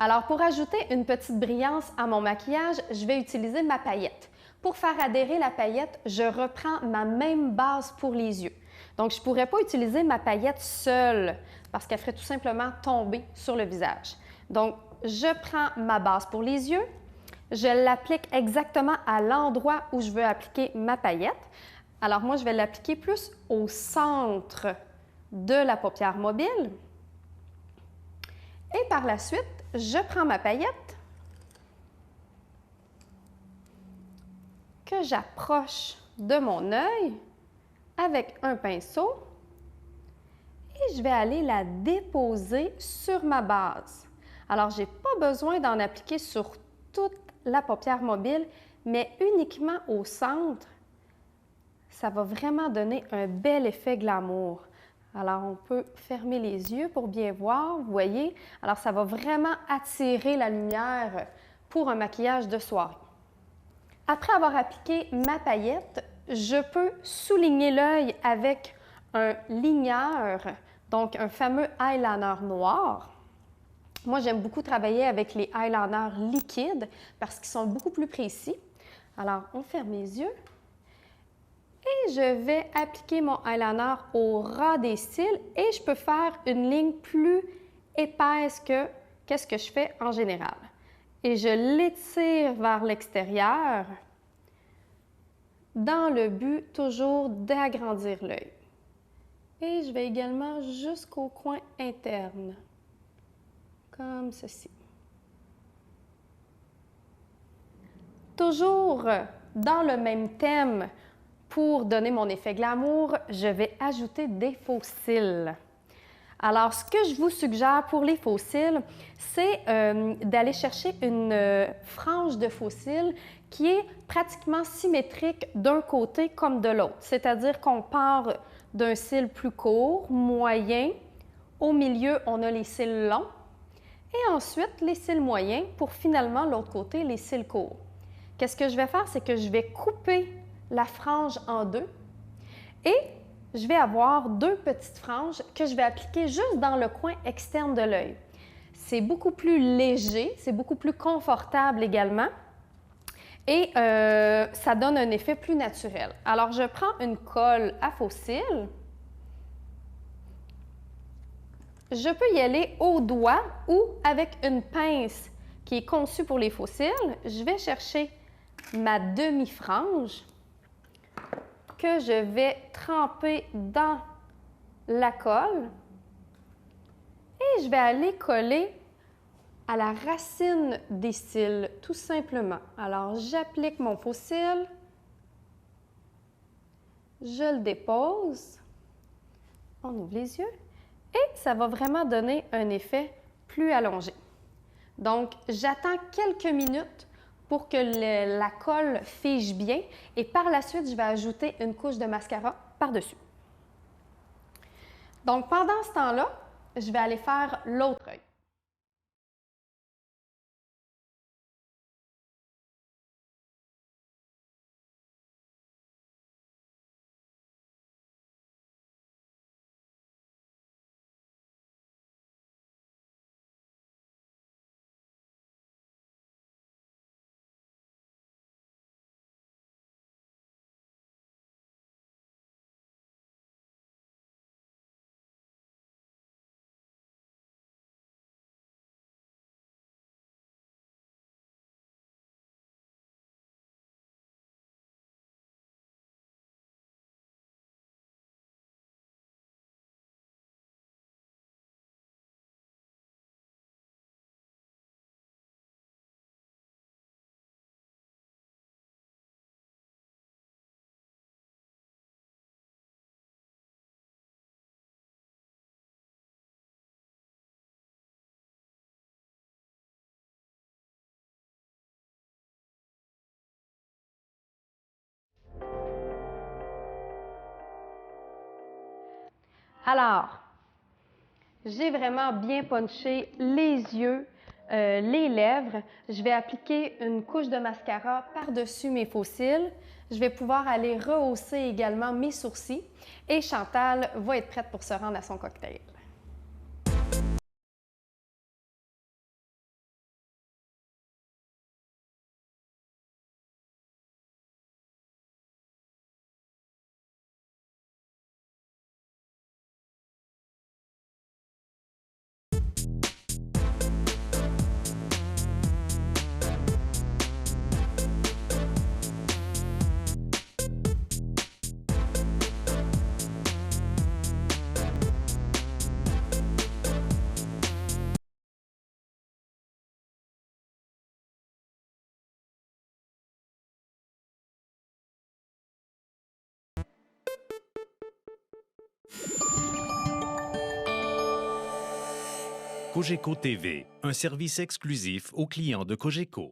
Alors, pour ajouter une petite brillance à mon maquillage, je vais utiliser ma paillette. Pour faire adhérer la paillette, je reprends ma même base pour les yeux. Donc, je ne pourrais pas utiliser ma paillette seule parce qu'elle ferait tout simplement tomber sur le visage. Donc, je prends ma base pour les yeux, je l'applique exactement à l'endroit où je veux appliquer ma paillette. Alors, moi, je vais l'appliquer plus au centre de la paupière mobile. Et par la suite, je prends ma paillette que j'approche de mon œil avec un pinceau et je vais aller la déposer sur ma base. Alors, je n'ai pas besoin d'en appliquer sur toute la paupière mobile, mais uniquement au centre. Ça va vraiment donner un bel effet glamour. Alors, on peut fermer les yeux pour bien voir, vous voyez? Alors, ça va vraiment attirer la lumière pour un maquillage de soirée. Après avoir appliqué ma paillette, je peux souligner l'œil avec un ligneur, donc un fameux eyeliner noir. Moi, j'aime beaucoup travailler avec les eyeliners liquides parce qu'ils sont beaucoup plus précis. Alors, on ferme les yeux. Et je vais appliquer mon eyeliner au ras des cils et je peux faire une ligne plus épaisse que qu'est-ce que je fais en général. Et je l'étire vers l'extérieur dans le but toujours d'agrandir l'œil. Et je vais également jusqu'au coin interne, comme ceci. Toujours dans le même thème, pour donner mon effet glamour, je vais ajouter des faux cils. Alors, ce que je vous suggère pour les faux cils, c'est d'aller chercher une frange de faux cils qui est pratiquement symétrique d'un côté comme de l'autre. C'est-à-dire qu'on part d'un cil plus court, moyen, au milieu, on a les cils longs, et ensuite les cils moyens pour finalement, l'autre côté, les cils courts. Qu'est-ce que je vais faire? C'est que je vais couper la frange en deux et je vais avoir deux petites franges que je vais appliquer juste dans le coin externe de l'œil. C'est beaucoup plus léger, c'est beaucoup plus confortable également et ça donne un effet plus naturel. Alors, je prends une colle à faux cils. Je peux y aller au doigt ou avec une pince qui est conçue pour les faux cils. Je vais chercher ma demi-frange que je vais tremper dans la colle et je vais aller coller à la racine des cils, tout simplement. Alors, j'applique mon faux cil, je le dépose, on ouvre les yeux et ça va vraiment donner un effet plus allongé. Donc, j'attends quelques minutes pour que la colle fige bien et par la suite, je vais ajouter une couche de mascara par-dessus. Donc, pendant ce temps-là, je vais aller faire l'autre œil. Alors, j'ai vraiment bien punché les yeux, les lèvres. Je vais appliquer une couche de mascara par-dessus mes faux cils. Je vais pouvoir aller rehausser également mes sourcils. Et Chantal va être prête pour se rendre à son cocktail. Cogeco TV, un service exclusif aux clients de Cogeco.